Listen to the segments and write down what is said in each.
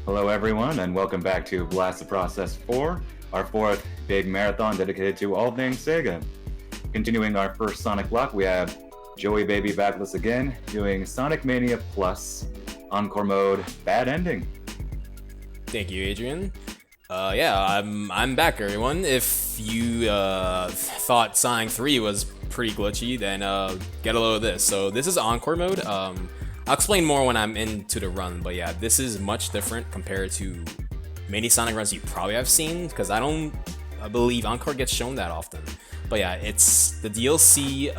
Hello everyone, and welcome back to Blast the Process 4, our fourth big marathon dedicated to all things Sega. Continuing our first Sonic block, we have Joeybaby backless again, doing Sonic Mania Plus, Encore mode, Bad Ending. Thank you, Adrian. I'm back, everyone. If you thought Sonic 3 was pretty glitchy, then get a load of this. So this is Encore mode. I'll explain more when I'm into the run, but yeah, this is much different compared to many Sonic runs you probably have seen, because I believe Encore gets shown that often. But yeah, it's the DLC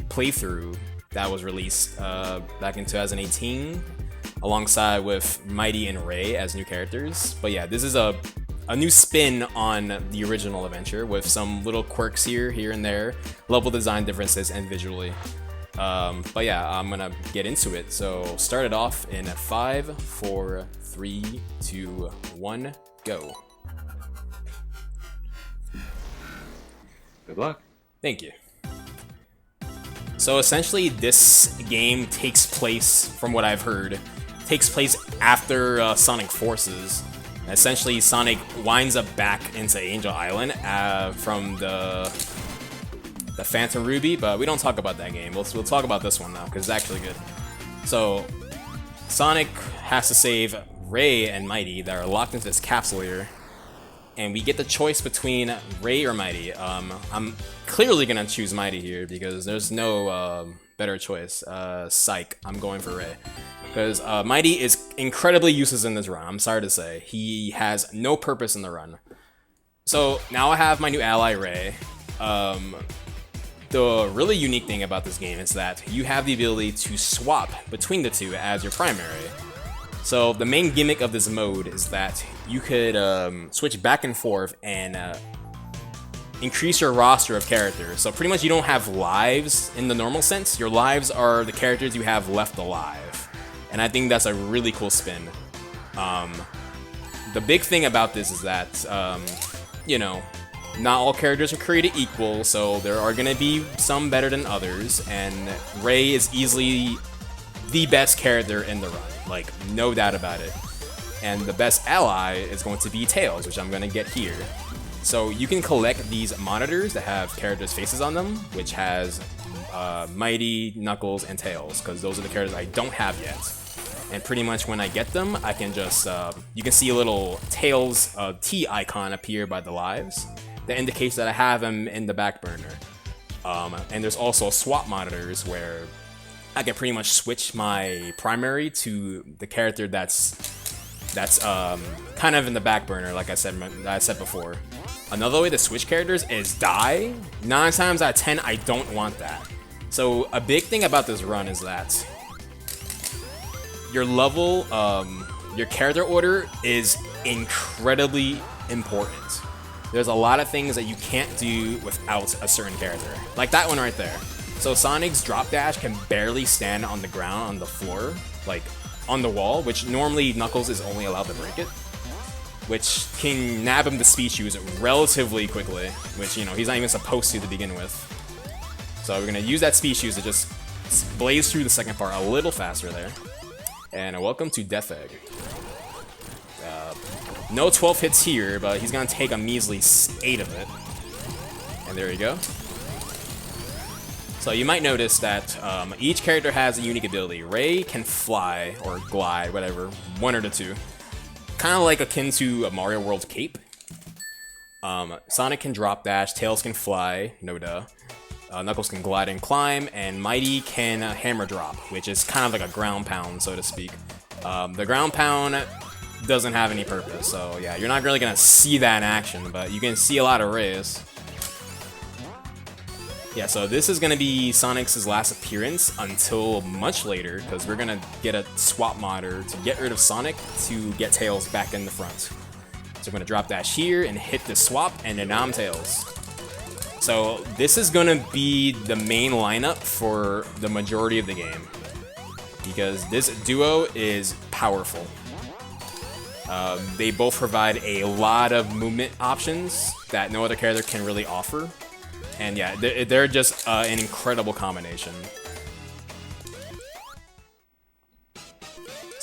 playthrough that was released back in 2018, alongside with Mighty and Ray as new characters. But yeah, this is a new spin on the original adventure with some little quirks here and there, level design differences, and visually. But yeah, I'm gonna get into it. So start it off in 5, 4, 3, 2, 1, go. Good luck. Thank you. So essentially, this game takes place, from what I've heard, takes place after Sonic Forces. Essentially, Sonic winds up back into Angel Island from the Phantom Ruby, but we don't talk about that game. We'll talk about this one now, because it's actually good. So, Sonic has to save Ray and Mighty that are locked into this capsule here, and we get the choice between Ray or Mighty. I'm clearly gonna choose Mighty here, because there's no better choice. Psych, I'm going for Ray. Because Mighty is incredibly useless in this run, I'm sorry to say. He has no purpose in the run. So, now I have my new ally, Ray. The really unique thing about this game is that you have the ability to swap between the two as your primary. So the main gimmick of this mode is that you could switch back and forth and increase your roster of characters. So pretty much you don't have lives in the normal sense. Your lives are the characters you have left alive. And I think that's a really cool spin. The big thing about this is that, you know, not all characters are created equal, so there are going to be some better than others, and Ray is easily the best character in the run, like, no doubt about it. And the best ally is going to be Tails, which I'm going to get here. So you can collect these monitors that have characters' faces on them, which has Mighty, Knuckles, and Tails, because those are the characters I don't have yet. And pretty much when I get them, I can just, you can see a little Tails T icon appear by the lives. That indicates that I have them in the back burner. And there's also swap monitors where I can pretty much switch my primary to the character that's kind of in the back burner, like I said before. Another way to switch characters is die. 9 times out of 10, I don't want that. So a big thing about this run is that your level, your character order is incredibly important. There's a lot of things that you can't do without a certain character. Like that one right there. So Sonic's drop dash can barely stand on the ground, on the floor, like on the wall, which normally Knuckles is only allowed to break it, which can nab him to speed shoes relatively quickly, which, you know, he's not even supposed to begin with. So we're gonna use that speed shoes to just blaze through the second part a little faster there. And welcome to Death Egg. No 12 hits here, but he's gonna take a measly 8 of it. And there you go. So you might notice that each character has a unique ability. Ray can fly, or glide, whatever, one or the two. Kind of like akin to a Mario World cape. Sonic can drop dash, Tails can fly, no duh. Knuckles can glide and climb, and Mighty can hammer drop, which is kind of like a ground pound, so to speak. The ground pound doesn't have any purpose, so yeah, you're not really gonna see that in action, but you can see a lot of rays. Yeah, so this is gonna be Sonic's last appearance until much later, because we're gonna get a swap modder to get rid of Sonic to get Tails back in the front. So I'm gonna drop dash here and hit the swap, and then now I'm Tails. So this is gonna be the main lineup for the majority of the game, because this duo is powerful. They both provide a lot of movement options that no other character can really offer. And yeah, they're just an incredible combination.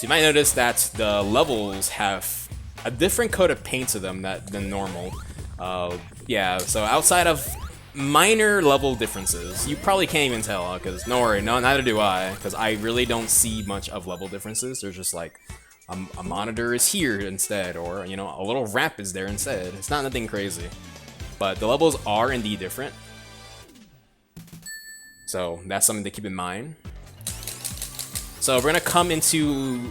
So you might notice that the levels have a different coat of paint to them than normal. Yeah, so outside of minor level differences, you probably can't even tell, because no worry, no, neither do I, because I really don't see much of level differences. There's just like a monitor is here instead, or you know, a little ramp is there instead. It's not nothing crazy, but the levels are indeed different. So that's something to keep in mind. So we're gonna come into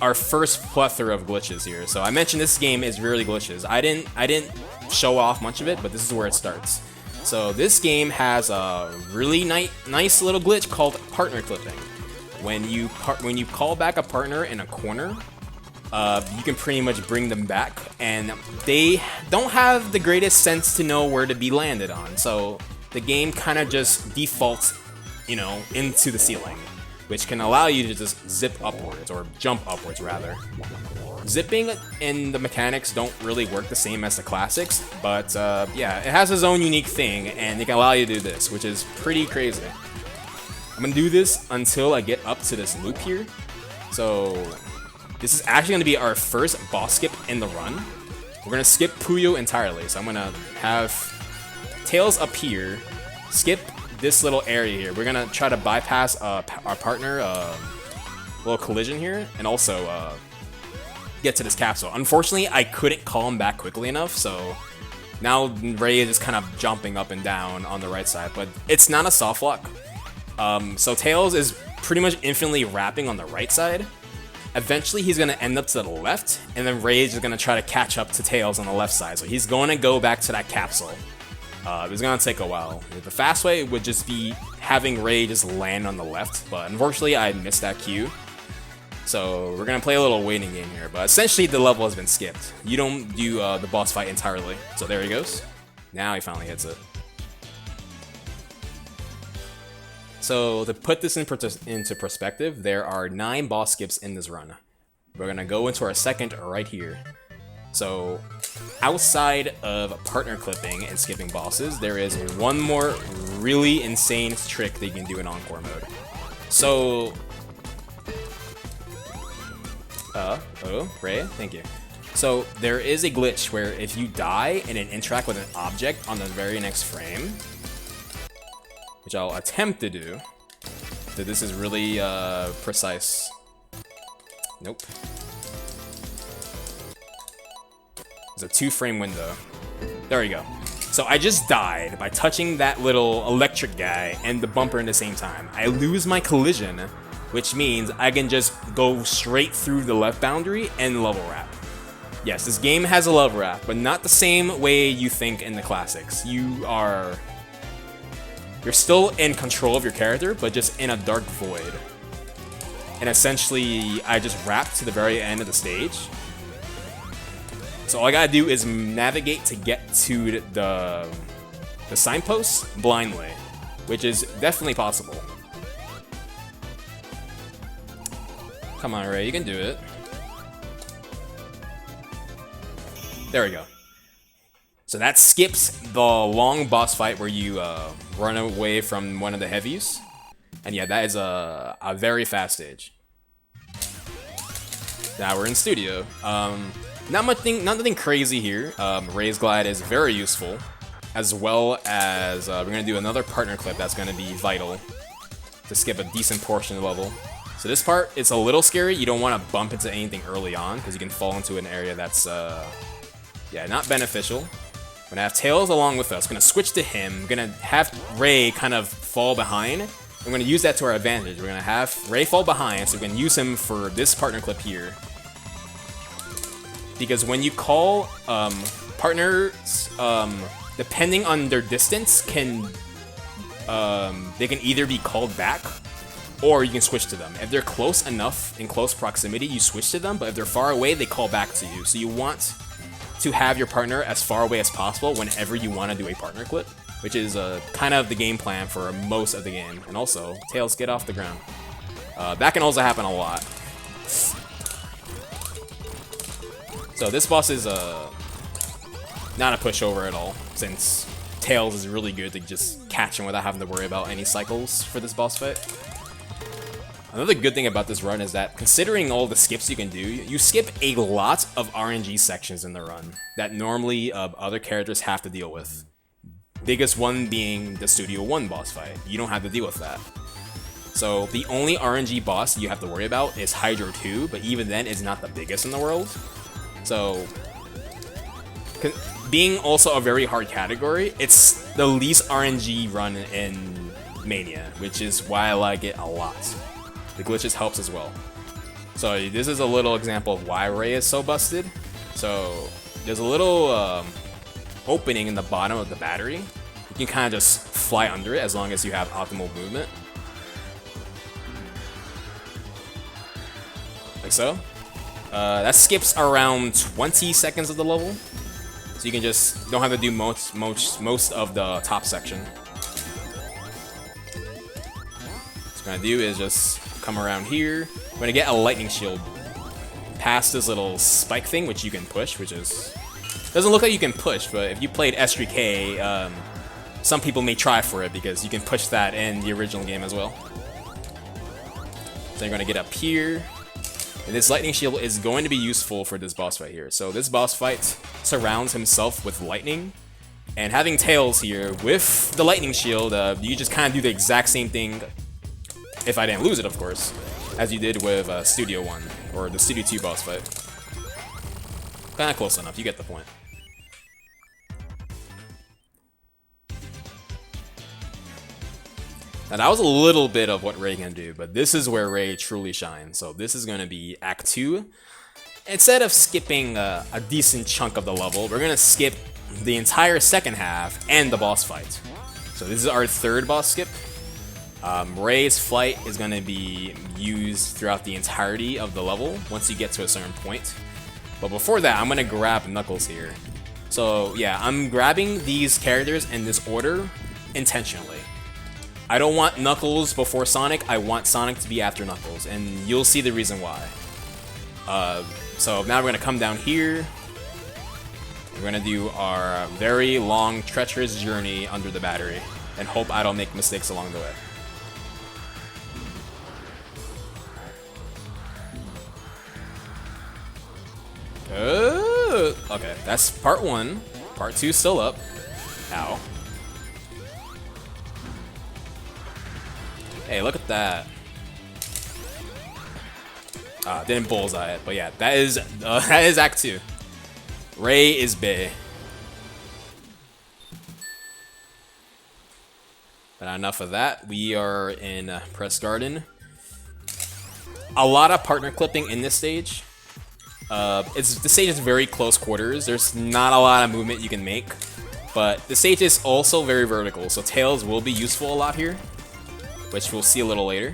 our first plethora of glitches here. So I mentioned this game is really glitches. I didn't show off much of it, but this is where it starts. So this game has a really nice little glitch called partner clipping. When you call back a partner in a corner, you can pretty much bring them back, and they don't have the greatest sense to know where to be landed on. So the game kind of just defaults, you know, into the ceiling, which can allow you to just zip upwards, or jump upwards rather. Zipping and the mechanics don't really work the same as the classics, but yeah, it has its own unique thing, and it can allow you to do this, which is pretty crazy. I'm gonna do this until I get up to this loop here. So this is actually gonna be our first boss skip in the run. We're gonna skip Puyo entirely, so I'm gonna have Tails up here, skip this little area here. We're gonna try to bypass our partner, little collision here, and also get to this capsule. Unfortunately, I couldn't call him back quickly enough, so now Ray is just kind of jumping up and down on the right side, but it's not a soft lock. So Tails is pretty much infinitely wrapping on the right side. Eventually, he's going to end up to the left, and then Ray is just going to try to catch up to Tails on the left side. So he's going to go back to that capsule. It's going to take a while. The fast way would just be having Ray just land on the left, but unfortunately, I missed that cue. So we're going to play a little waiting game here, but essentially the level has been skipped. You don't do the boss fight entirely. So there he goes. Now he finally hits it. So to put this into perspective, there are 9 boss skips in this run. We're going to go into our second right here. So outside of partner clipping and skipping bosses, there is one more really insane trick that you can do in Encore mode. So oh, Ray, thank you. So there is a glitch where if you die and then interact with an object on the very next frame, which I'll attempt to do, so this is really precise. Nope. It's a 2-frame window. There we go. So I just died by touching that little electric guy and the bumper at the same time. I lose my collision, which means I can just go straight through the left boundary and level wrap. Yes, this game has a level wrap, but not the same way you think in the classics. You're still in control of your character, but just in a dark void. And essentially, I just wrap to the very end of the stage. So all I gotta do is navigate to get to the signposts blindly, which is definitely possible. Come on, Ray, you can do it. There we go. So that skips the long boss fight where you run away from one of the heavies. And yeah, that is a very fast stage. Now we're in studio. Not nothing crazy here. Ray's Glide is very useful, as well as we're gonna do another partner clip that's gonna be vital to skip a decent portion of the level. So this part is a little scary. You don't want to bump into anything early on because you can fall into an area that's yeah, not beneficial. I'm gonna have Tails along with us. I'm gonna switch to him. I'm gonna have Ray kind of fall behind. I'm gonna use that to our advantage. We're gonna have Ray fall behind, so we can use him for this partner clip here. Because when you call partners, depending on their distance, they can either be called back, or you can switch to them. If they're close enough, in close proximity, you switch to them, but if they're far away, they call back to you. So you want to have your partner as far away as possible whenever you want to do a partner clip, which is kind of the game plan for most of the game. And also, Tails, get off the ground. That can also happen a lot. So this boss is not a pushover at all, since Tails is really good to just catch him without having to worry about any cycles for this boss fight. Another good thing about this run is that, considering all the skips you can do, you skip a lot of RNG sections in the run that normally other characters have to deal with. Biggest one being the Studio 1 boss fight. You don't have to deal with that. So the only RNG boss you have to worry about is Hydro 2, but even then it's not the biggest in the world. So, being also a very hard category, it's the least RNG run in Mania, which is why I like it a lot. The glitches helps as well. So this is a little example of why Ray is so busted. So there's a little opening in the bottom of the battery. You can kind of just fly under it as long as you have optimal movement. Like so. That skips around 20 seconds of the level. So you can just don't have to do most of the top section. What I'm gonna do is just come around here. I'm gonna get a lightning shield past this little spike thing, which you can push, which is doesn't look like you can push, but if you played S3K, some people may try for it because you can push that in the original game as well. So you're gonna get up here, and this lightning shield is going to be useful for this boss fight here. So this boss fight surrounds himself with lightning, and having Tails here with the lightning shield, you just kind of do the exact same thing. If I didn't lose it, of course, as you did with Studio 1, or the Studio 2 boss fight. Kinda close enough, you get the point. Now that was a little bit of what Ray can do, but this is where Ray truly shines. So this is going to be Act 2. Instead of skipping a decent chunk of the level, we're going to skip the entire second half and the boss fight. So this is our third boss skip. Ray's flight is going to be used throughout the entirety of the level once you get to a certain point. But before that, I'm going to grab Knuckles here. So yeah, I'm grabbing these characters in this order intentionally. I don't want Knuckles before Sonic, I want Sonic to be after Knuckles, and you'll see the reason why. So now we're going to come down here. We're going to do our very long, treacherous journey under the battery, and hope I don't make mistakes along the way. Okay, that's part 1. Part 2 still up. Ow. Hey, look at that. Didn't bullseye it, but yeah, that is Act 2. Ray is bae. But enough of that. We are in Press Garden. A lot of partner clipping in this stage. The stage is very close quarters. There's not a lot of movement you can make, but the stage is also very vertical, so Tails will be useful a lot here, which we'll see a little later.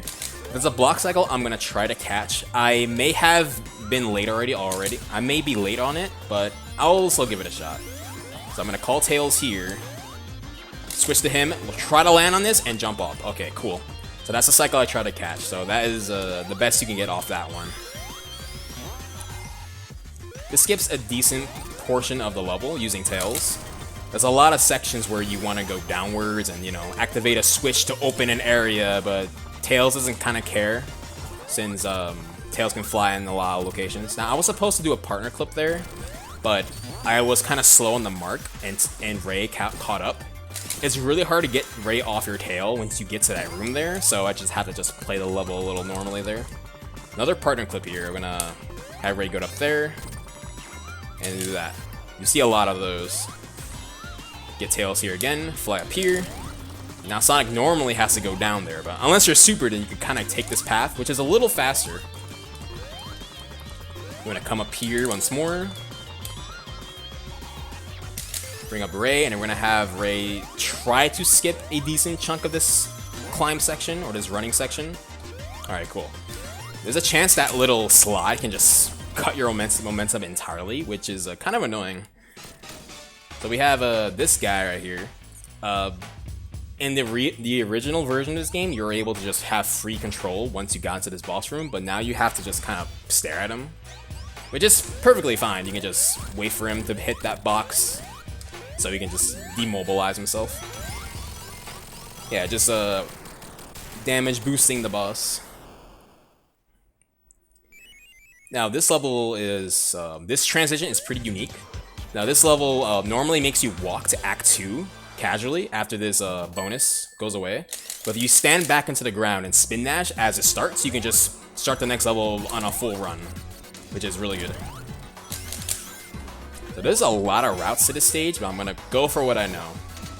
There's a block cycle I'm gonna try to catch. I may have been late already. I may be late on it, but I'll also give it a shot. So I'm gonna call Tails here, switch to him, we'll try to land on this and jump off. Okay, cool. So that's the cycle I try to catch. So that is the best you can get off that one. This skips a decent portion of the level using Tails. There's a lot of sections where you want to go downwards and, you know, activate a switch to open an area, but Tails doesn't kind of care, since Tails can fly in a lot of locations. Now, I was supposed to do a partner clip there, but I was kind of slow on the mark, and Ray caught up. It's really hard to get Ray off your tail once you get to that room there, so I just had to just play the level a little normally there. Another partner clip here. I'm gonna have Ray go up there and do that. You see a lot of those. Get Tails here again, fly up here. Now Sonic normally has to go down there, but unless you're super, then you can kind of take this path, which is a little faster. I'm gonna come up here once more. Bring up Ray, and we're gonna have Ray try to skip a decent chunk of this climb section, or this running section. Alright, cool. There's a chance that little slide can just cut your momentum entirely, which is kind of annoying. So we have this guy right here. In the original version of this game, you were able to just have free control once you got into this boss room, but now you have to just kind of stare at him, which is perfectly fine. You can just wait for him to hit that box, so he can just demobilize himself. Yeah, just damage boosting the boss. Now this level is, this transition is pretty unique. Now this level normally makes you walk to Act 2 casually after this bonus goes away. But if you stand back into the ground and spin dash as it starts, you can just start the next level on a full run, which is really good. So there's a lot of routes to this stage, but I'm gonna go for what I know.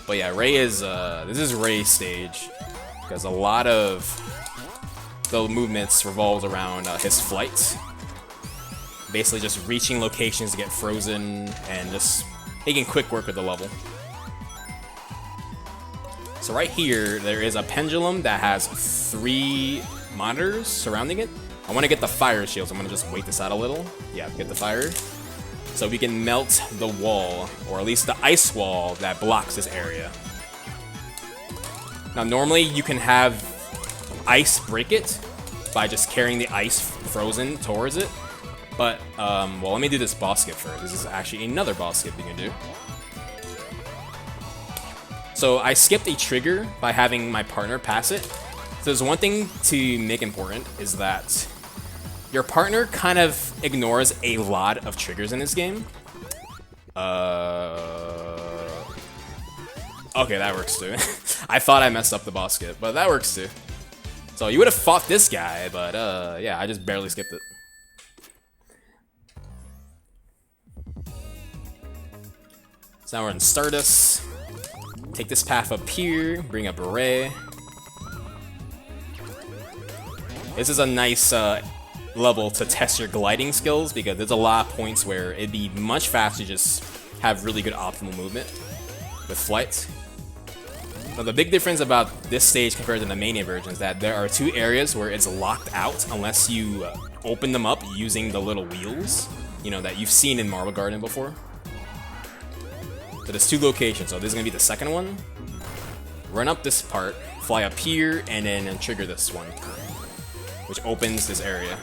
But yeah, Ray is, this is Ray's stage, because a lot of the movements revolves around his flight. Basically just reaching locations to get frozen and just making quick work of the level. So right here, there is a pendulum that has 3 monitors surrounding it. I want to get the fire shields. I'm going to just wait this out a little. Yeah, get the fire. So we can melt the wall, or at least the ice wall that blocks this area. Now normally you can have ice break it by just carrying the ice frozen towards it. But, well, let me do this boss skip first. This is actually another boss skip you can do. So I skipped a trigger by having my partner pass it. So there's one thing to make important is that your partner kind of ignores a lot of triggers in this game. Okay, that works too. I thought I messed up the boss skip, but that works too. So you would have fought this guy, but yeah, I just barely skipped it. So now we're in Stardust. Take this path up here, bring up Ray. This is a nice level to test your gliding skills, because there's a lot of points where it'd be much faster to just have really good optimal movement with flight. But the big difference about this stage compared to the Mania version is that there are 2 areas where it's locked out unless you open them up using the little wheels, you know, that you've seen in Marble Garden before. So there's 2 locations, so this is going to be the second one. Run up this part, fly up here, and then trigger this one, which opens this area.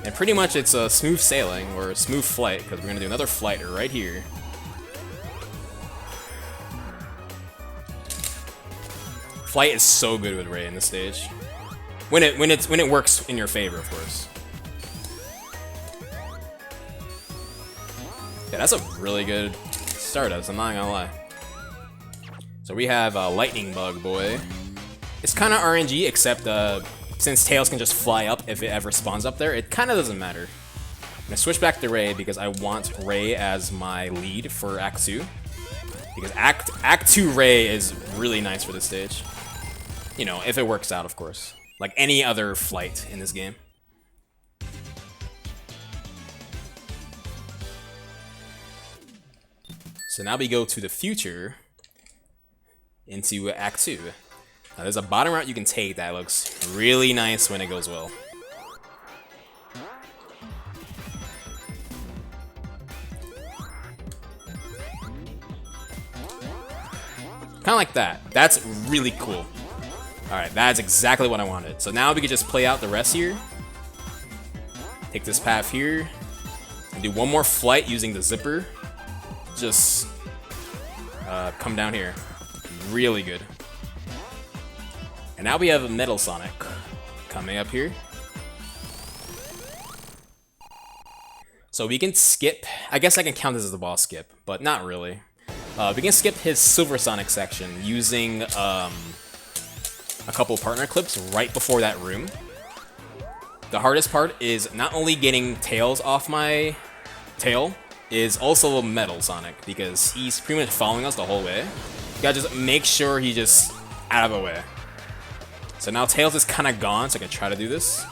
And pretty much it's a smooth sailing, or a smooth flight, because we're going to do another flight right here. Flight is so good with Ray in this stage. When it works in your favor, of course. Yeah, that's a really good Stardust, I'm not gonna lie. So we have Lightning Bug Boy. It's kind of RNG, except since Tails can just fly up if it ever spawns up there, it kind of doesn't matter. I'm gonna switch back to Ray because I want Ray as my lead for Act 2. Because Act 2 Ray is really nice for this stage. You know, if it works out, of course. Like any other flight in this game. So now we go to the future, into Act 2. Now there's a bottom route you can take that looks really nice when it goes well. Kind of like that. That's really cool. Alright, that's exactly what I wanted. So now we can just play out the rest here. Take this path here. And do one more flight using the zipper. Just come down here. Really good. And now we have a Metal Sonic coming up here. So we can skip, I guess I can count this as a boss skip, but not really. We can skip his Silver Sonic section using a couple partner clips right before that room. The hardest part is not only getting Tails off my tail, is also a Metal Sonic, because he's pretty much following us the whole way. You gotta just make sure he's just out of the way. So now Tails is kind of gone, so I can try to do this.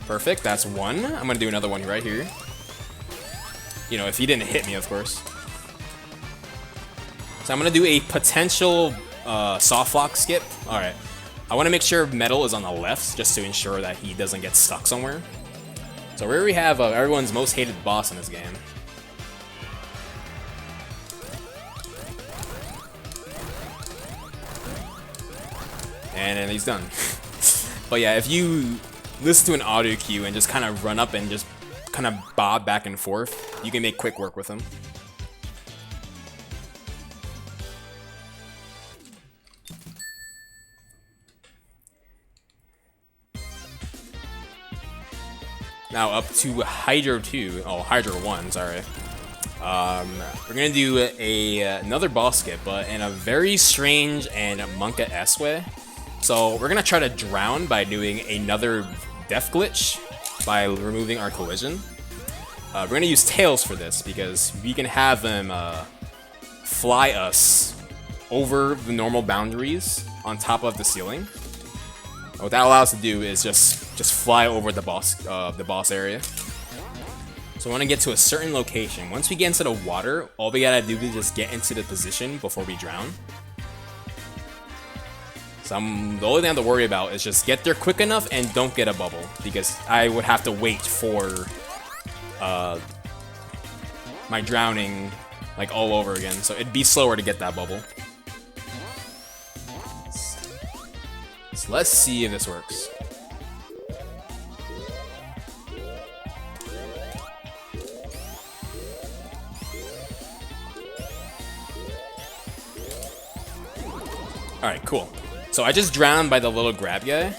Perfect, that's one. I'm gonna do another one right here. You know, if he didn't hit me, of course. So I'm gonna do a potential soft lock skip. Alright. I want to make sure Metal is on the left, just to ensure that he doesn't get stuck somewhere. So here we have everyone's most hated boss in this game. And then he's done. But yeah, if you listen to an audio cue and just kind of run up and just kind of bob back and forth, you can make quick work with him. Now up to Hydro 2. Oh, Hydro 1, sorry. We're gonna do another boss skip, but in a very strange and Monka-esque way. So we're gonna try to drown by doing another death glitch by removing our collision. We're gonna use Tails for this because we can have them fly us over the normal boundaries on top of the ceiling. What that allows us to do is just fly over the boss area. So we want to get to a certain location. Once we get into the water, all we gotta do is just get into the position before we drown. So the only thing I have to worry about is just get there quick enough and don't get a bubble, because I would have to wait for my drowning like all over again. So it'd be slower to get that bubble. So let's see if this works. Alright, cool. So I just drowned by the little grab guy.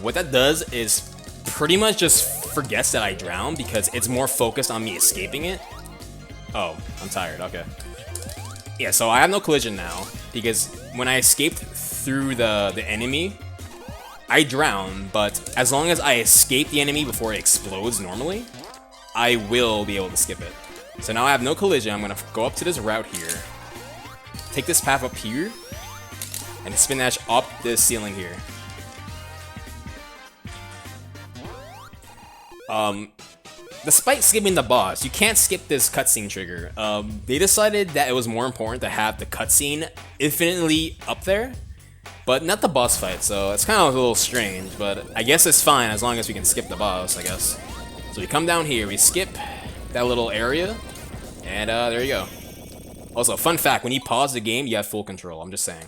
What that does is pretty much just forgets that I drowned because it's more focused on me escaping it. Oh, I'm tired, okay. Yeah, so I have no collision now because when I escaped through the enemy, I drown, but as long as I escape the enemy before it explodes normally, I will be able to skip it. So now I have no collision. I'm gonna go up to this route here, take this path up here, and spin dash up this ceiling here. Despite skipping the boss, you can't skip this cutscene trigger. They decided that it was more important to have the cutscene infinitely up there, but not the boss fight, so it's kind of a little strange, but I guess it's fine as long as we can skip the boss, I guess. So we come down here, we skip that little area, and there you go. Also, fun fact, when you pause the game, you have full control, I'm just saying,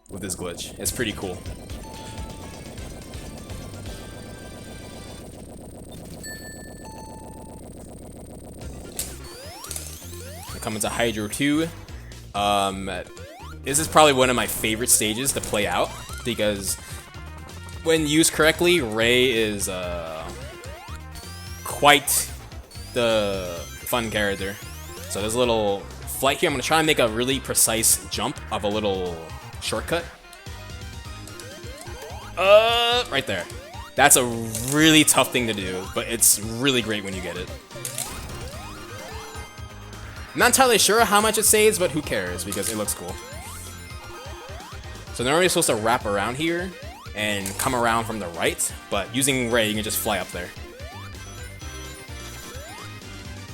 with this glitch. It's pretty cool. Coming to Hydro 2. This is probably one of my favorite stages to play out because when used correctly, Ray is quite the fun character. So there's a little flight here. I'm gonna try and make a really precise jump of a little shortcut. Right there. That's a really tough thing to do, but it's really great when you get it. I'm not entirely sure how much it saves, but who cares, because it looks cool. So normally you're supposed to wrap around here and come around from the right, but using Ray, you can just fly up there.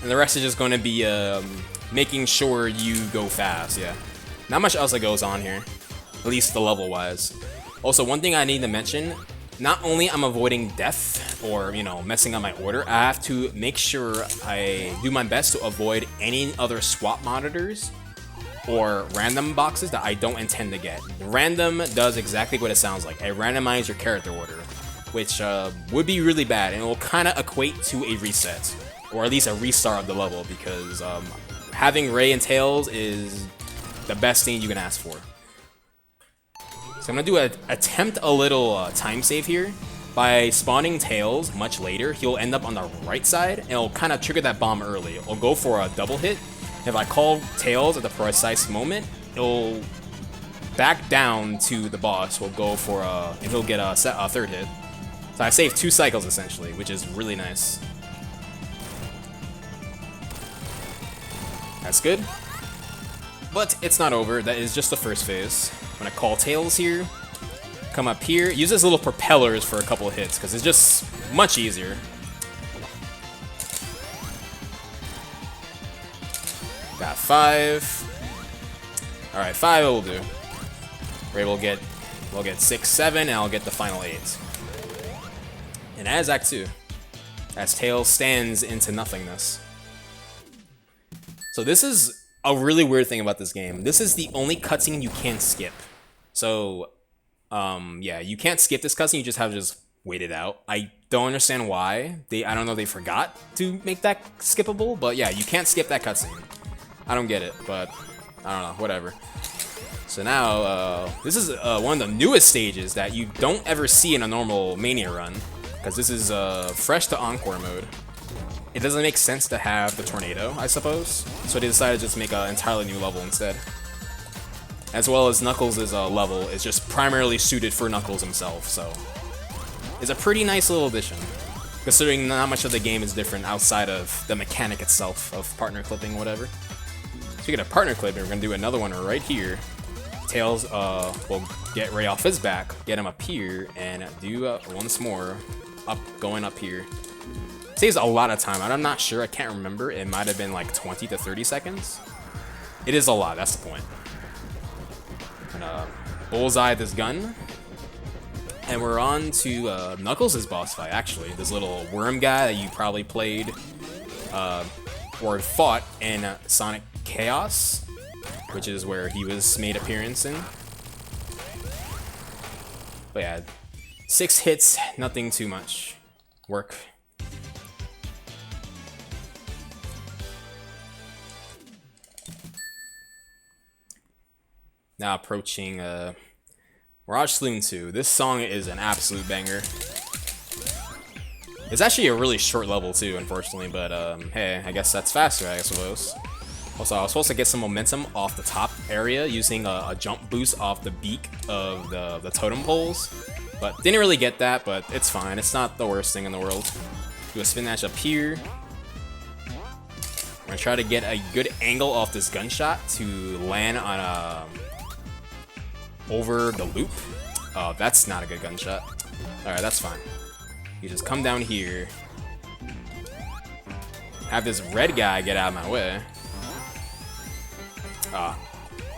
And the rest is just going to be making sure you go fast, yeah. Not much else that goes on here, at least the level-wise. Also, one thing I need to mention, not only I'm avoiding death or, you know, messing up my order, I have to make sure I do my best to avoid any other swap monitors or random boxes that I don't intend to get. Random does exactly what it sounds like. It randomizes your character order, which would be really bad, and it will kind of equate to a reset, or at least a restart of the level, because having Ray and Tails is the best thing you can ask for. So I'm gonna attempt a little time save here. By spawning Tails much later, he'll end up on the right side, and it'll kind of trigger that bomb early. It'll go for a double hit. If I call Tails at the precise moment, it'll back down to the boss. We'll go for and he'll get a third hit. So I saved 2 cycles essentially, which is really nice. That's good. But it's not over. That is just the first phase. I'm gonna call Tails here. Come up here. Use his little propellers for a couple of hits, because it's just much easier. Got 5. Alright, 5 will do. Ray will get 6, 7, and I'll get the final 8. And as Act 2, as Tails stands into nothingness. So this is a really weird thing about this game. This is the only cutscene you can't skip. So, yeah, you can't skip this cutscene, you just have to just wait it out. I don't understand why. I don't know if they forgot to make that skippable, but yeah, you can't skip that cutscene. I don't get it, but I don't know, whatever. So now, this is one of the newest stages that you don't ever see in a normal Mania run. because this is fresh to Encore mode. It doesn't make sense to have the tornado, I suppose, so they decided to just make an entirely new level instead. As well as Knuckles' level is just primarily suited for Knuckles himself, so it's a pretty nice little addition, considering not much of the game is different outside of the mechanic itself of partner clipping, whatever. Speaking of partner clipping, we're gonna do another one right here. Tails will get Ray off his back, get him up here, and do once more, going up here. Saves a lot of time, and I'm not sure, I can't remember, it might have been like 20 to 30 seconds. It is a lot, that's the point. And bullseye this gun. And we're on to Knuckles' boss fight, actually. This little worm guy that you probably played or fought in Sonic Chaos, which is where he was made appearance in. But yeah, 6 hits, nothing too much work. Now approaching Mirage Saloon 2. This song is an absolute banger. It's actually a really short level too, unfortunately, but hey, I guess that's faster, I suppose. Also, I was supposed to get some momentum off the top area using a jump boost off the beak of the totem poles, but didn't really get that, but it's fine. It's not the worst thing in the world. Do a spin dash up here. I'm gonna try to get a good angle off this gunshot to land on over the loop. Oh, that's not a good gunshot. Alright, that's fine. You just come down here. Have this red guy get out of my way.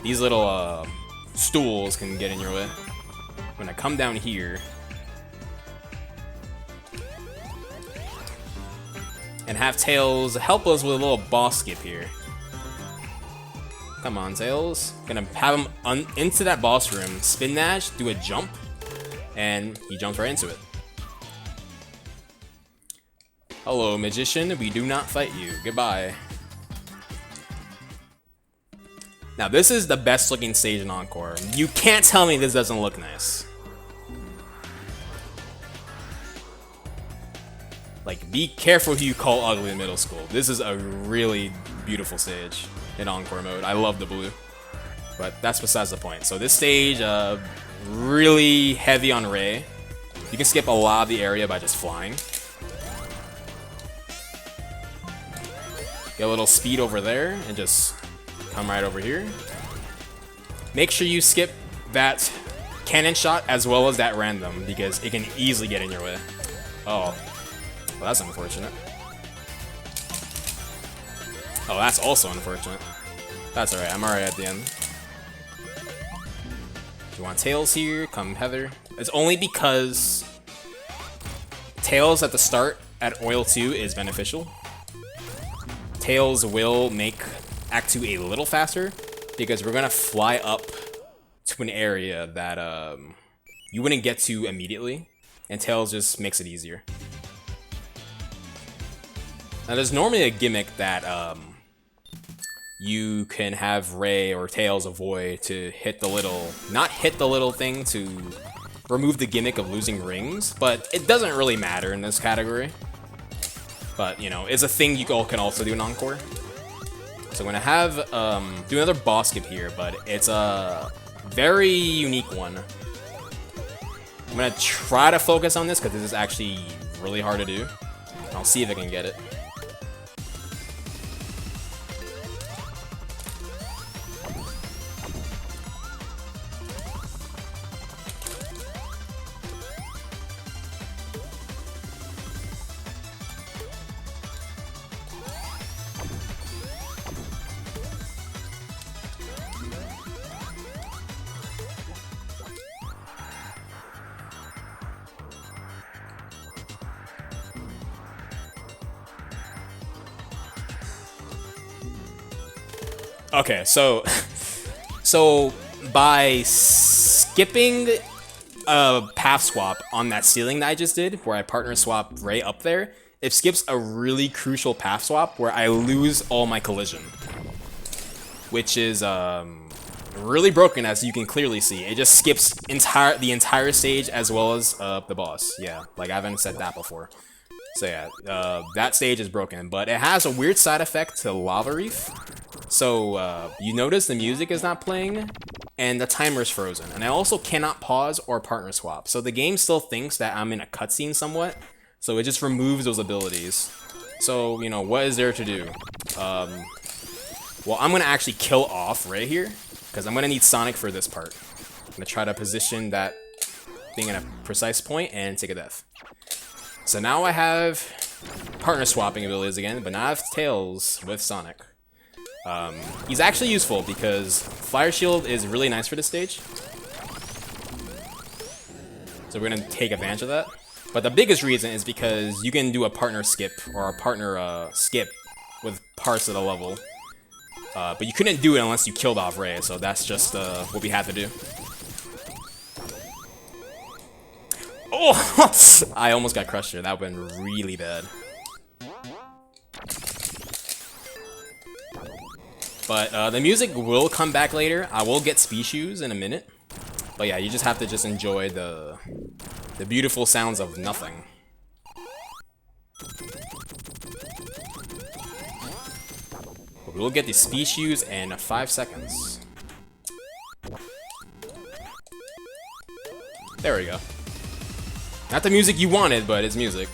These little stools can get in your way. I'm gonna come down here. And have Tails help us with a little boss skip here. Come on, Tails. Gonna have him into that boss room, spin dash, do a jump, and he jumps right into it. Hello, magician. We do not fight you. Goodbye. Now, this is the best looking stage in Encore. You can't tell me this doesn't look nice. Like, be careful who you call ugly in middle school. This is a really beautiful stage in Encore mode. I love the blue. But that's besides the point. So this stage, really heavy on Ray. You can skip a lot of the area by just flying. Get a little speed over there and just come right over here. Make sure you skip that cannon shot as well as that random, because it can easily get in your way. Oh, well, that's unfortunate. Oh, that's also unfortunate. That's alright, I'm alright at the end. If you want Tails here, come Heather. It's only because Tails at the start at Oil 2 is beneficial. Tails will make Act 2 a little faster, because we're gonna fly up to an area that you wouldn't get to immediately, and Tails just makes it easier. Now, there's normally a gimmick that you can have Ray or Tails avoid to hit the little, not hit the little thing to remove the gimmick of losing rings, but it doesn't really matter in this category. But, you know, it's a thing you all can also do in Encore. So I'm gonna have, do another boss skip here, but it's a very unique one. I'm gonna try to focus on this, because this is actually really hard to do. I'll see if I can get it. Okay, so by skipping a path swap on that ceiling that I just did, where I partner swap Ray up there, it skips a really crucial path swap where I lose all my collision, which is really broken, as you can clearly see. It just skips the entire stage as well as the boss. Yeah, like I haven't said that before. So yeah, that stage is broken, but it has a weird side effect to Lava Reef. So you notice the music is not playing, and the timer's frozen. And I also cannot pause or partner swap. So the game still thinks that I'm in a cutscene somewhat, so it just removes those abilities. So, you know, what is there to do? Well, I'm gonna actually kill off Ray here, because I'm gonna need Sonic for this part. I'm gonna try to position that thing in a precise point and take a death. So now I have partner swapping abilities again, but now I have Tails with Sonic. He's actually useful because Fire Shield is really nice for this stage. So we're gonna take advantage of that. But the biggest reason is because you can do a partner skip or a partner skip with parts of the level. But you couldn't do it unless you killed off Ray, so that's just what we had to do. Oh! I almost got crushed here. That went really bad. But the music will come back later. I will get speed shoes in a minute. But yeah, you just have to just enjoy the beautiful sounds of nothing. We will get the speed shoes in 5 seconds. There we go. Not the music you wanted, but it's music.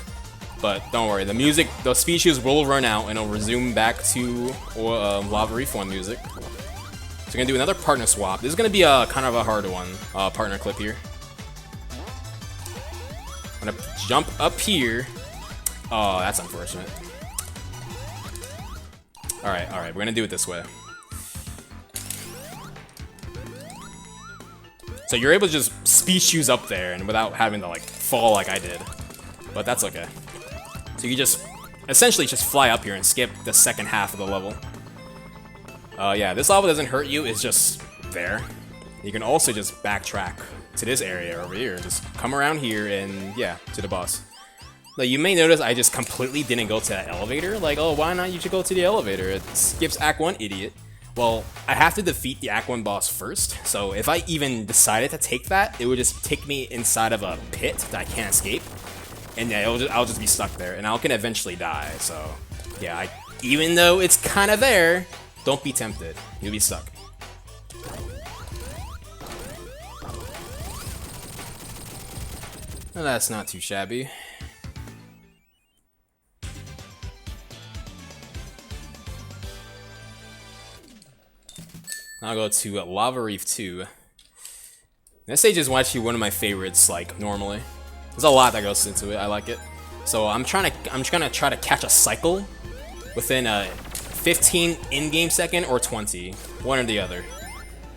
But don't worry, the speed shoes will run out and it'll resume back to Lava Reef 1 music. So we're gonna do another partner swap. This is gonna be a kind of a hard one, partner clip here. I'm gonna jump up here. Oh, that's unfortunate. Alright, we're gonna do it this way. So you're able to just speed shoes up there and without having to like fall like I did. But that's okay. So you just essentially just fly up here and skip the second half of the level. Yeah, this level doesn't hurt you, it's just there. You can also just backtrack to this area over here. Just come around here and yeah, to the boss. Now you may notice I just completely didn't go to that elevator. Like, oh, why not you should go to the elevator? It skips Act 1, idiot. Well, I have to defeat the Act 1 boss first, so if I even decided to take that, it would just take me inside of a pit that I can't escape. And yeah, I'll just be stuck there, and I can eventually die, so... Yeah, even though it's kinda there, don't be tempted. You'll be stuck. Well, that's not too shabby. I'll go to Lava Reef 2. This stage is actually one of my favorites, like, normally. There's a lot that goes into it, I like it. So I'm gonna try to catch a cycle within a 15 in-game second or 20, one or the other,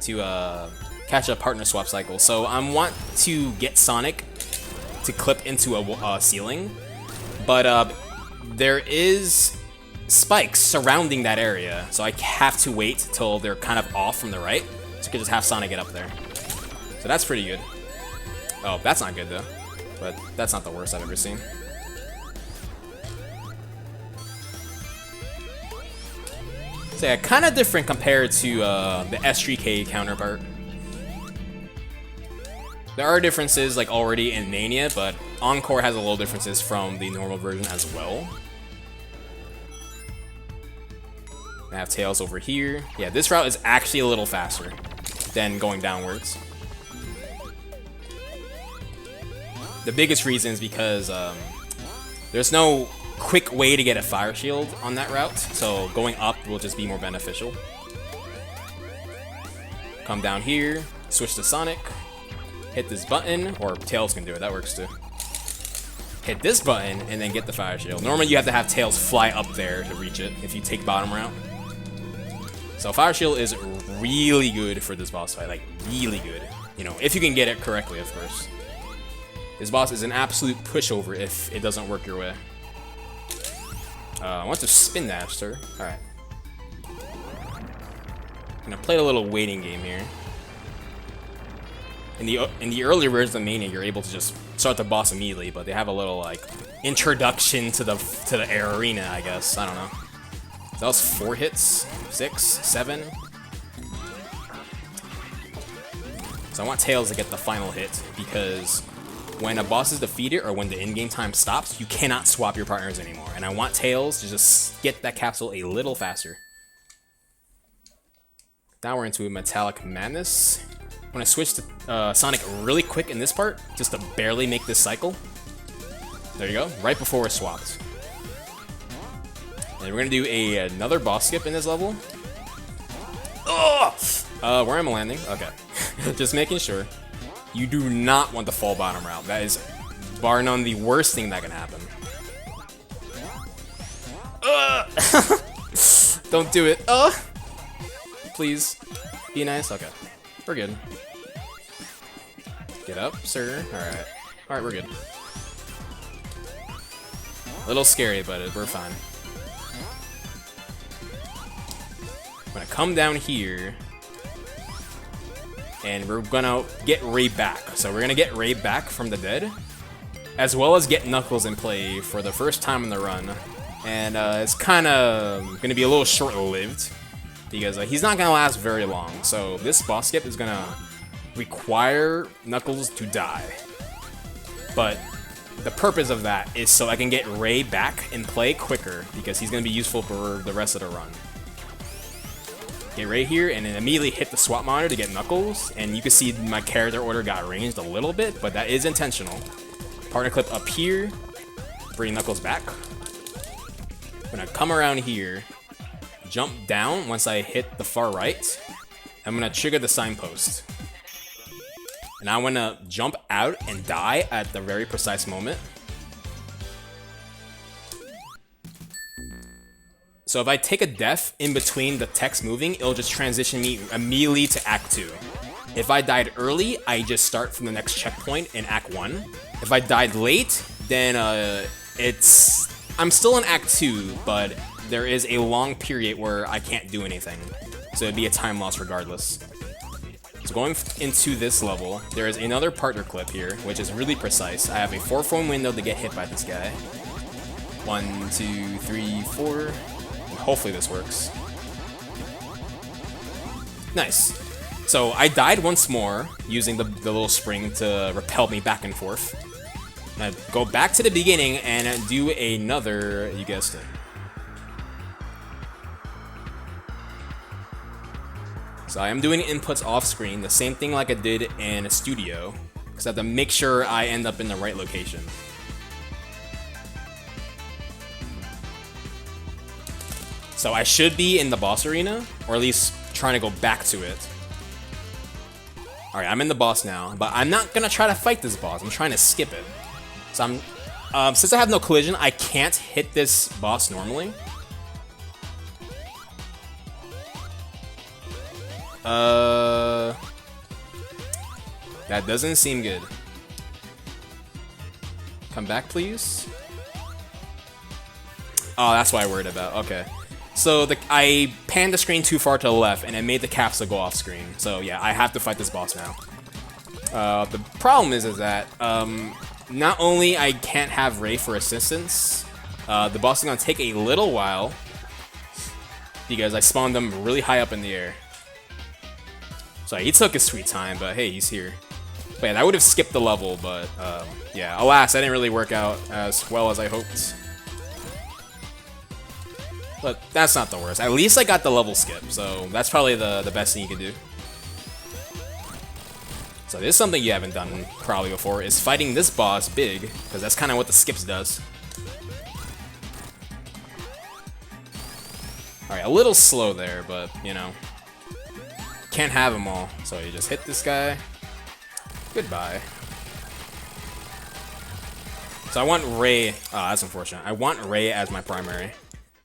to catch a partner swap cycle. So I want to get Sonic to clip into a ceiling, but there is spikes surrounding that area, so I have to wait till they're kind of off from the right, so I can just have Sonic get up there. So that's pretty good. Oh, that's not good though, but that's not the worst I've ever seen. So yeah, kind of different compared to the S3K counterpart. There are differences like already in Mania, but Encore has a little differences from the normal version as well. I have Tails over here. Yeah, this route is actually a little faster than going downwards. The biggest reason is because there's no quick way to get a fire shield on that route, so going up will just be more beneficial. Come down here, switch to Sonic, hit this button, or Tails can do it, that works too. Hit this button, and then get the fire shield. Normally you have to have Tails fly up there to reach it if you take bottom route. So fire shield is really good for this boss fight, like really good. You know, if you can get it correctly, of course. This boss is an absolute pushover if it doesn't work your way. I want to spin dash, sir. Alright. I'm gonna play a little waiting game here. In the earlier versions of Mania, you're able to just start the boss immediately, but they have a little like introduction to the air arena, I guess. I don't know. That was 4 hits, 6, 7. So I want Tails to get the final hit, because when a boss is defeated or when the in-game time stops, you cannot swap your partners anymore. And I want Tails to just get that capsule a little faster. Now we're into Metallic Madness. I'm gonna switch to Sonic really quick in this part, just to barely make this cycle. There you go, right before we're swapped. And we're gonna do another boss skip in this level. Oh! Where am I landing? Okay. Just making sure. You do not want the fall bottom route. That is, bar none, the worst thing that can happen. Don't do it. Please. Be nice. Okay. We're good. Get up, sir. Alright. Alright, we're good. A little scary, but we're fine. I'm gonna come down here. And we're gonna get Ray back. So we're gonna get Ray back from the dead, as well as get Knuckles in play for the first time in the run. And it's kind of gonna be a little short-lived, because he's not gonna last very long. So this boss skip is gonna require Knuckles to die. But the purpose of that is so I can get Ray back in play quicker, because he's gonna be useful for the rest of the run. Get right here and then immediately hit the swap monitor to get Knuckles, and you can see my character order got ranged a little bit, but that is intentional. Partner clip up here, bring Knuckles back. I'm gonna come around here, jump down once I hit the far right. I'm gonna trigger the signpost. And I wanna jump out and die at the very precise moment. So if I take a death in between the text moving, it'll just transition me immediately to Act 2. If I died early, I just start from the next checkpoint in Act 1. If I died late, then I'm still in Act 2, but there is a long period where I can't do anything. So it'd be a time loss regardless. So going into this level, there is another partner clip here, which is really precise. I have a 4-frame window to get hit by this guy. 1, 2, 3, 4... Hopefully this works. Nice. So I died once more using the little spring to repel me back and forth. I go back to the beginning and do another, you guessed it. So I am doing inputs off screen, the same thing like I did in a studio, because I have to make sure I end up in the right location. So I should be in the boss arena, or at least trying to go back to it. Alright, I'm in the boss now, but I'm not gonna try to fight this boss, I'm trying to skip it. So since I have no collision, I can't hit this boss normally. That doesn't seem good. Come back, please. Oh, that's what I worried about, okay. So I panned the screen too far to the left, and it made the capsule go off screen. So yeah, I have to fight this boss now. The problem is that not only I can't have Ray for assistance, the boss is gonna take a little while because I spawned him really high up in the air. So he took his sweet time, but hey, he's here. But yeah, I would have skipped the level, but yeah, alas, that didn't really work out as well as I hoped. But that's not the worst. At least I got the level skip, so that's probably the best thing you can do. So this is something you haven't done probably before, is fighting this boss big, because that's kind of what the skips does. Alright, a little slow there, but, you know, can't have them all. So you just hit this guy. Goodbye. So I want Ray, that's unfortunate. I want Ray as my primary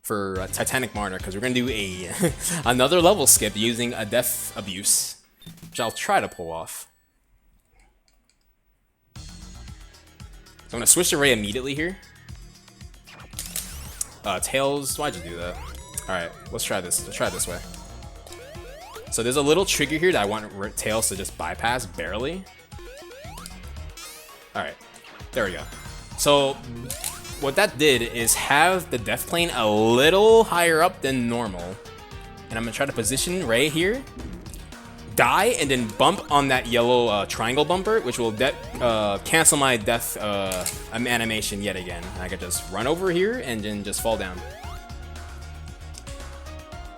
for Titanic Martyr, because we're going to do another level skip using a Death Abuse, which I'll try to pull off. So I'm going to switch to Ray immediately here. Tails, why'd you do that? Alright, let's try this. Let's try it this way. So there's a little trigger here that I want Tails to just bypass, barely. Alright, there we go. So what that did is have the death plane a little higher up than normal. And I'm gonna try to position Ray here. die and then bump on that yellow triangle bumper, which will cancel my death animation yet again. I could just run over here and then just fall down.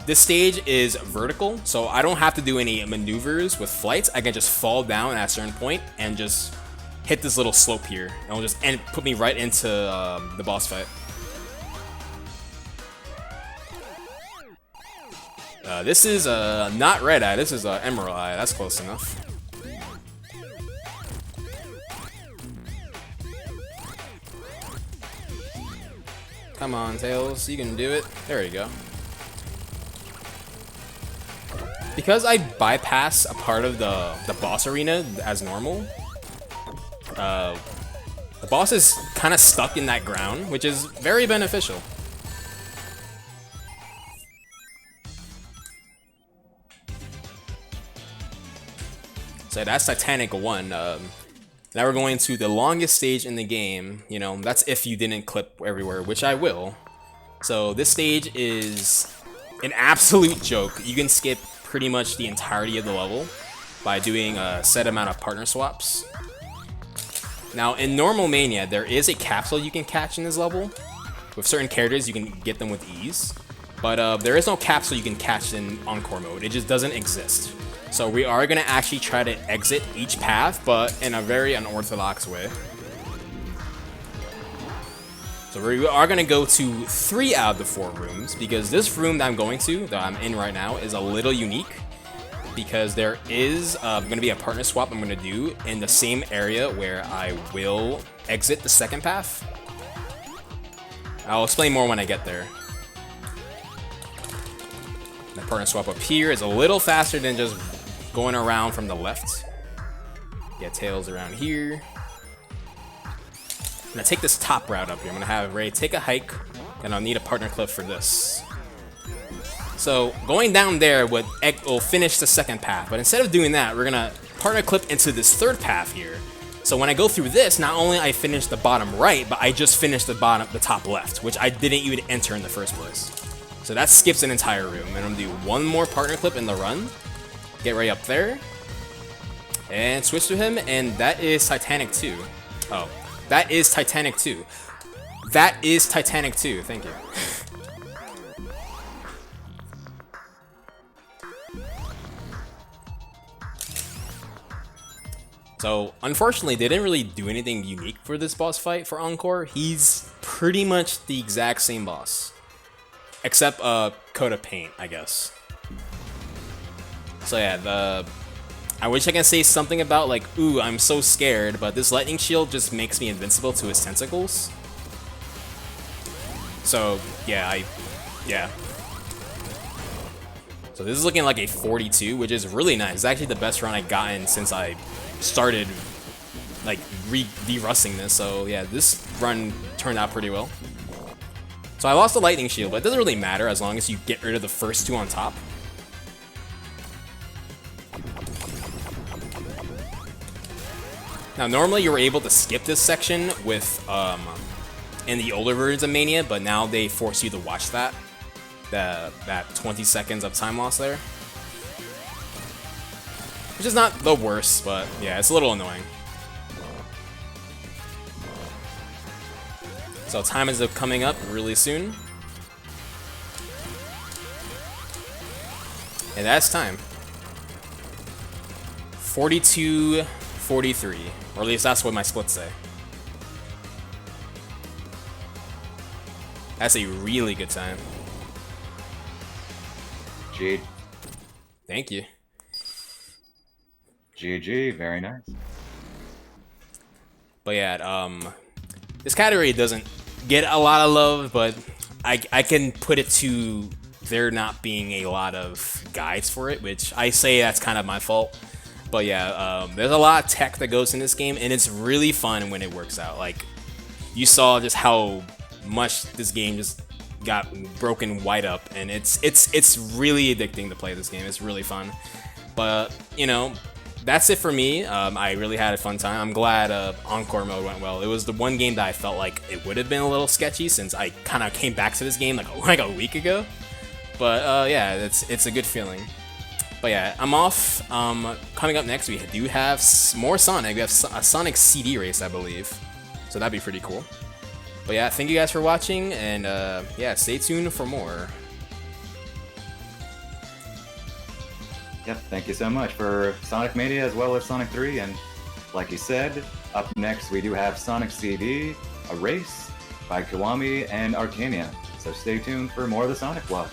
This stage is vertical, so I don't have to do any maneuvers with flights. I can just fall down at a certain point and just hit this little slope here. And it'll just put me right into the boss fight. This is not Red Eye, this is Emerald Eye. That's close enough. Come on, Tails, you can do it. There you go. Because I bypass a part of the boss arena as normal, the boss is kind of stuck in that ground, which is very beneficial. So that's Titanic 1. Now we're going to the longest stage in the game. You know, that's if you didn't clip everywhere, which I will. So this stage is an absolute joke. You can skip pretty much the entirety of the level by doing a set amount of partner swaps. Now in normal Mania, there is a capsule you can catch in this level. With certain characters, you can get them with ease. But there is no capsule you can catch in Encore mode. It just doesn't exist. So we are going to actually try to exit each path, but in a very unorthodox way. So we are going to go to 3 out of the 4 rooms, because this room that I'm going to, that I'm in right now, is a little unique. Because there is going to be a partner swap I'm going to do in the same area where I will exit the second path. I'll explain more when I get there. The partner swap up here is a little faster than just going around from the left. Get Tails around here. I'm gonna take this top route up here. I'm gonna have Ray take a hike, and I'll need a partner clip for this. So going down there will finish the second path, but instead of doing that, we're gonna partner clip into this third path here. So when I go through this, not only I finish the bottom right, but I just finished the top left, which I didn't even enter in the first place. So that skips an entire room, and I'm gonna do one more partner clip in the run. Get right up there, and switch to him, and that is Titanic 2. Oh, that is Titanic 2. That is Titanic 2, thank you. So, unfortunately, they didn't really do anything unique for this boss fight for Encore. He's pretty much the exact same boss. Except a coat of paint, I guess. So yeah, I wish I can say something about like, ooh, I'm so scared, but this lightning shield just makes me invincible to his tentacles. So yeah, yeah. So this is looking like a 42, which is really nice. It's actually the best run I've gotten since I started like de-rusting this. So yeah, this run turned out pretty well. So I lost the lightning shield, but it doesn't really matter as long as you get rid of the first 2 on top. Now, normally you were able to skip this section with, in the older versions of Mania, but now they force you to watch that. That 20 seconds of time loss there. Which is not the worst, but yeah, it's a little annoying. So time is coming up really soon. And that's time. 42-43. Or at least that's what my splits say. That's a really good time. G. Thank you. GG, very nice. But yeah, this category doesn't get a lot of love, but I can put it to there not being a lot of guides for it, which I say that's kind of my fault. But yeah, there's a lot of tech that goes in this game, and it's really fun when it works out. Like, you saw just how much this game just got broken wide up, and it's really addicting to play this game. It's really fun. But, you know, that's it for me. I really had a fun time. I'm glad Encore mode went well. It was the one game that I felt like it would have been a little sketchy since I kind of came back to this game like a week ago. But yeah, it's a good feeling. But yeah, I'm off. Coming up next, we do have more Sonic. We have a Sonic CD race, I believe. So that'd be pretty cool. But yeah, thank you guys for watching, and yeah, stay tuned for more. Yep, thank you so much for Sonic Mania as well as Sonic 3. And like you said, up next we do have Sonic CD, a race by Kiwami and Arcania. So stay tuned for more of the Sonic Vlog.